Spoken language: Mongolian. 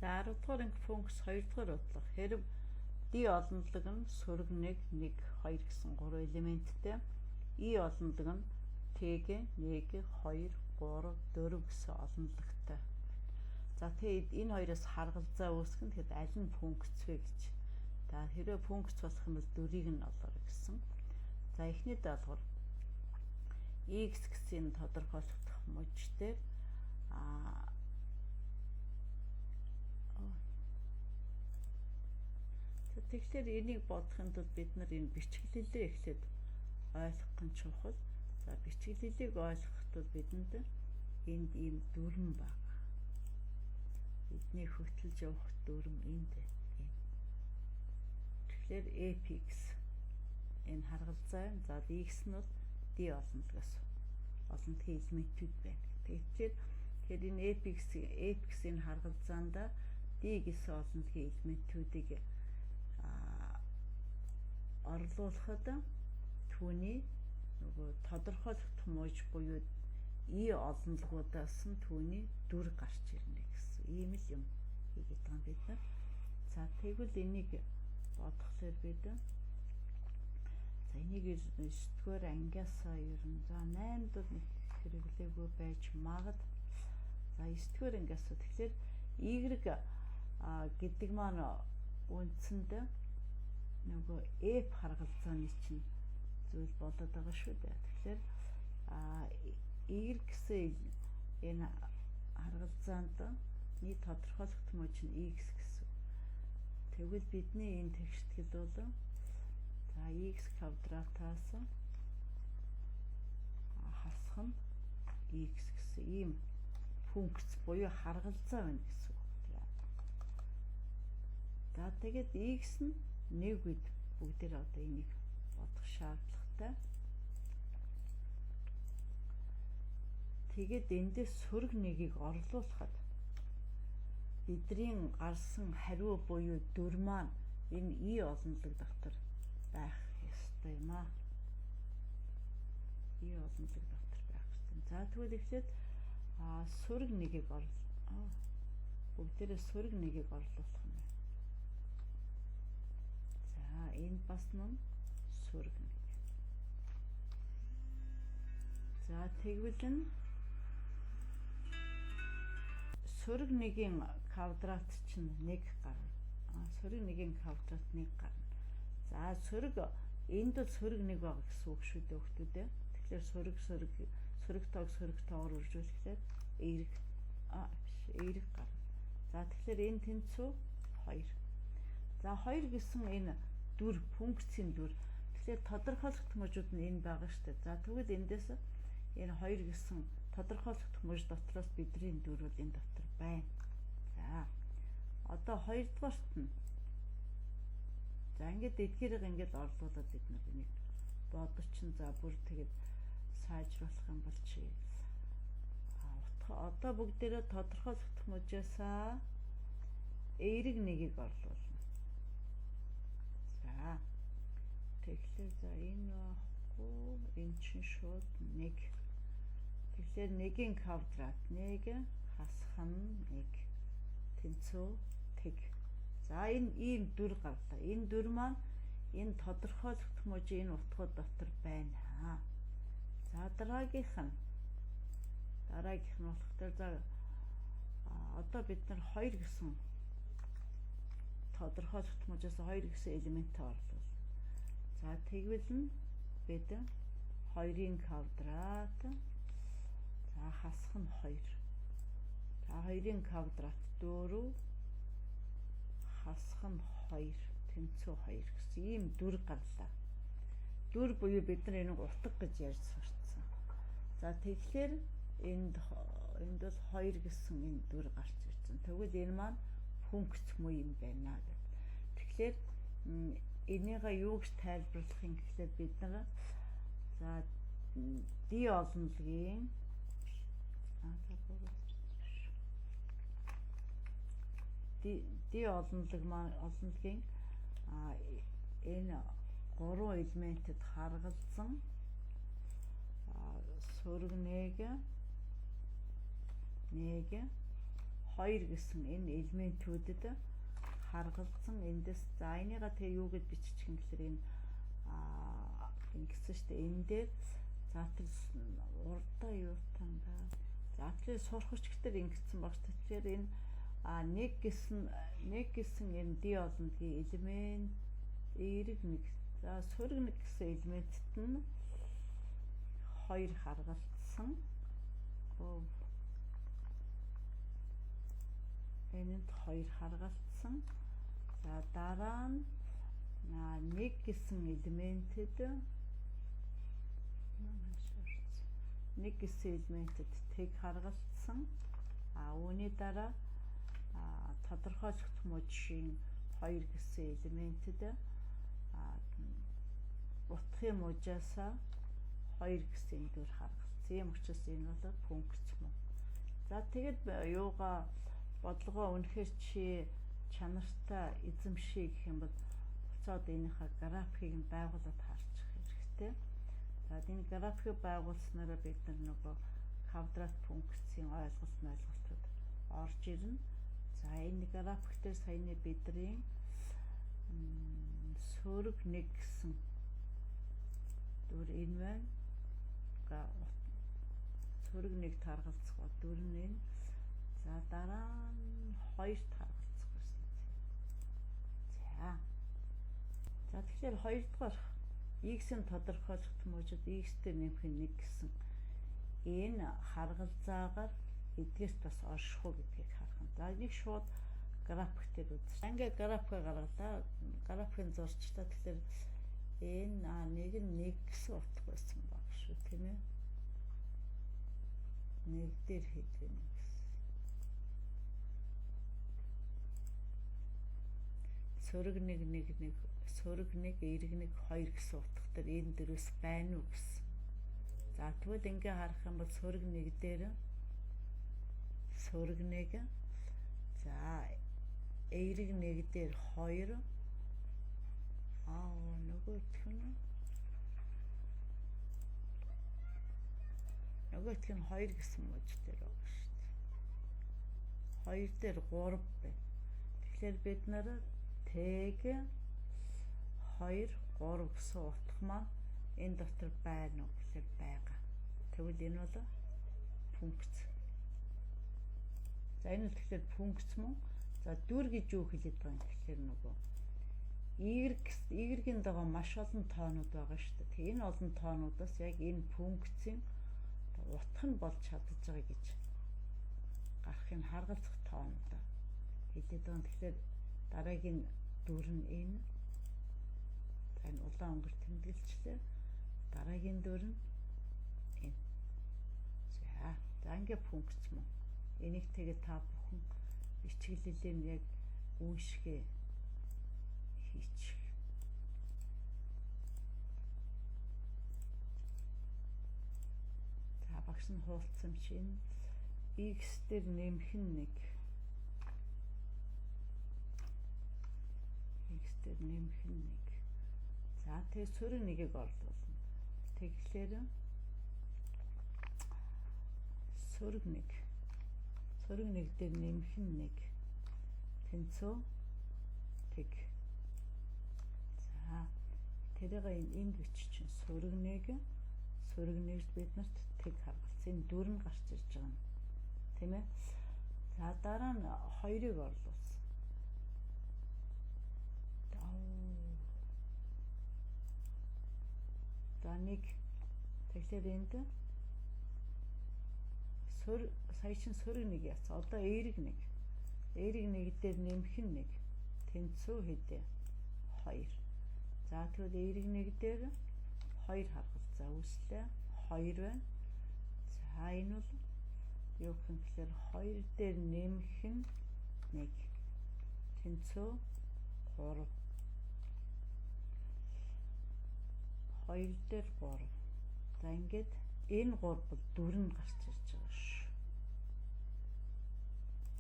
За 10 дугаар анги функц 2 дугаар бодлого. Хэрв D олонлог нь сөрөг 1, 1, 2 гэсэн 3 элементтэй, E олонлог нь T-г 1, 2, 3, 4 гэсэн олонлогтой. За тэгээд энэ хоёроос харгалзаа үүсгэн тэгэхэд аль нь функц вэ гэж. За хэрвээ функц болох юм бол 4-ийг нь олоорой гэсэн. За эхний даалгавар x гэсэн тодорхойлогдох мужтэй тэгэхээр энийг бодохын тулд бид нар энэ бичгэлээ эхлээд ойлгох нь чухал. За бичгэлийг ойлгоход бол бидэнд энд ийм дүрм байна. Бидний хөтлөж явах дүрм энд байна. Тэгэхээр fx энэ харгалзаа. За x нь бол d олонлогоос олонлогийн элементүүд байна. Тэгэхээр энэ fx-ийн харгалзаанда d гэсэн олонлогийн элементүүдийг орлуулахад түүний нөгөө тодорхойлогдох мууж буюу и олонлогоодаас нь түүний дүр гарч ирнэ гэсэн ийм л юм хийгээд байгаа юм бид нар. За тэгвэл энийг бодглохлоор бид за энийг 9-р ангиасаа ер нь за 8-д нэг хэрэглээгүй байж магад. За 9-р ангиасаа тэгэхээр y гэдэг маань үндсэнд нөгөө f харгалзааны чинь зүйл болоод байгаа шүү дээ. Тэгэхээр y гэсэн энэ харгалзаанд нийт тодорхойлогдох мууч нь x гэсэн. Тэгвэл бидний энэ тэгштгэл бол за x квадратаас хасах нь x гэсэн ийм функц буюу харгалзаа байна гэсэн үг. За тэгээд x нь нэг үед бүгдээр одоо энийг бодох шаардлагатай. Тэгээд эндээс сөрөг нэгийг орлуулахад бидний гарсан хариу буюу дүр маань энэ и олонлог дотор байх ёстой юм аа. И олонлог дотор байх ёстой. За тэгвэл эхлээд сөрөг нэгийг бүгдээрээ сөрөг нэгийг орлуулах юм. Энэ бас нь сөрөг нэг. За тэгвэл нь сөрөг нэгийн квадрат чинь 1 гарна. Сөрөг нэгийн квадрат 1 гарна. За энд бол сөрөг 1 байгаа гэсэн үг шүү дээ хүүхдүүдээ. Тэгэхээр сөрөг тоогоор үржүүлэхэд эерэг гарна. За тэгэхээр энэ тэнцүү 2. За 2 гэсэн энэ дүр функцийн дүр. Тэгэхээр тодорхойлогдох мужууд нь энэ байгаа шүү дээ. За тэгвэл эндээс энэ 2 гэсэн тодорхойлогдох муж дотроос бидний дүр бол энэ дотор байна. За одоо 2 дугаарт нь за ингээд эдгээрийг ингээд орлуулад бид нар энийг бодочин за бүр тэгээд сайжруулах юм бол чи одоо бүгдээрээ тодорхойлогдох мужаасаа эерэг нэгийг орлуулна. Тэгэхээр за энэ байхгүй энэ чинь шууд 1. Тэгэхээр 1-ийн квадрат 1 хасах нь 1 тэнцүү тэг. За энэ ийм дүр гарлаа. Энэ дүр маань энэ тодорхойлогдох мужи энэ утгууд дотор байна. За дараагийнх нь болохоор за одоо бид нар 2 гэсэн тодорхойлогдох мужаас 2 гэсэн элементээ орлуулна. За тэгвэл нь бид 2-ын квадрат за хасах нь 2. За 2-ын квадрат 4 хасах нь 2 тэнцүү 2 гэсэн ийм дүр гарлаа. Дүр буюу бид нар энийг утга гэж ярьж сурцсан. За тэгэхээр энд бол 2 гэсэн энэ дүр гарч ирсэн. Тэгвэл энэ маань функц муу юм байна гэдэг. Тэгэхээр энийг юу гэж тайлбарлах юм гэхлээр бид нар за d олонлогийн d олонлогийн энэ 3 элементэд харгалзан сөрөг 1 2 2 гэсэн энэ элементүүдэд харгалзсан эндээс за энийга тэгээ юу гэж бичих юм гэхээр энэ ингэсэн шүү дээ. Энэ дээр за тэр урдаа юу тандаа. За тэр сурахч гэдэг ингэсэн багш. Тэгэхээр энэ нэг гэсэн энэ d олонгийн элемент эерэг нэг за сөрөг нэг гэсэн элементэд нь 2 харгалзсан. Энэнд 2 харгалзсан. За дараа нь нэг гэсэн элементэд тэг харгалзсан. Үүний дараа тодорхойлох мужийн 2 гэсэн элементэд утгын мужаасаа 2 гэсэн дүр харгалзсан. Ийм учраас энэ бол функц мөн. За тэгээд юугаа бодлогоо үнэхээр чи чанартай эзэмших гэх юм бол буцаад энийхээ графикийг нь байгуулад харчих хэрэгтэй. За энэ графикийг байгуулснараа бид нөгөө квадрат функцийн ойлголтууд орж ирнэ. За энэ график дээр саяны бидний сөрөг нэг гэсэн дүр энэ байна. Сөрөг нэг таргалцах дүр нь энэ. За дараа нь 2 таргалцах гэсэн. За тэгэхээр 2 дугаар x-ийн тодорхойлох мужид x-тэй нэмэх нь 1 гэсэн энэ харгалзаагаар эдгээрт бас орших уу гэдгийг харах нь. За энийг шууд график дээр үзэж. Ингээ график гаргалаа. Графикын зурчтай тэгэхээр энэ нэг нь 1 гэсэн утга байсан баг шүү тийм ээ. 1 дээр хэдвэ нэг гэсэн. Сөрөг нэг сөрөг нэг эерэг нэг 2 гэсэн утга дээр энэ дөрөс байна уу гэсэн. За тэгвэл ингээ харах юм бол сөрөг нэг дээр сөрөг нэг за эерэг нэг дээр 2 нөгөөх нь 2 гэсэн мууч дээр байгаа шүү дээ. 2 дээр 3 байна. Тэгэхээр бид нар тэг 2 3 гэсэн утга маань энэ дотор байна уу гэхээр байгаа. Тэгвэл энэ бол функц. За энэ тэгэхээр функц мөн. За дүр гэж юу хэлээд байгаа юм гэхээр нөгөө y-ийн дагуу маш олон тоонууд байгаа шүү дээ. Тэгээ энэ олон тоонуудаас яг энэ функцийн утга нь болж чадаж байгаа гэж гарахын харгалзах тоонууд хэлээд байгаа. Тэгэхээр дараагийн дүр нь энэ. За энэ улаан өнгөр тэмдэглэжлээ. Дараагийн дүр нь энэ. За ингээ функц мөн. Энийг тэгээ та бүхэн бичиглэлээр нь яг үүшгээ хийчих. За багш нь хуулцсан чинь x дээр нэмэх нь 1. X дээр нэмэх нь 1. За тэгээ сөрөг нэгийг орлуулна. Тэгэхээр сөрөг нэг дээр нэмэх нь 1. Тэнцүү тэг. За тэрийг энд бичиж сөрөг нэгд бид нарт тэг харгалзсан. Энэ дүр нь гарч ирж байгаа юм. Тийм ээ. За дараа нь 2-ыг орлуулсан. За 1. Тэгэхээр энд сая чин сөрөг нэг яасан. Одоо эерэг нэг. Эерэг нэг дээр нэмэх нь 1. Тэнцүү хэдэ 2. За тэгвэл эерэг нэг дээр 2 харгалзаа үүслээ. 2 байна. За энэ бол юу гэх юм гэхээр 2 дээр нэмэх нь 1. Тэнцүү 3. 2 дээр 3. За ингээд энэ 3 бол дүр нь гарч ирж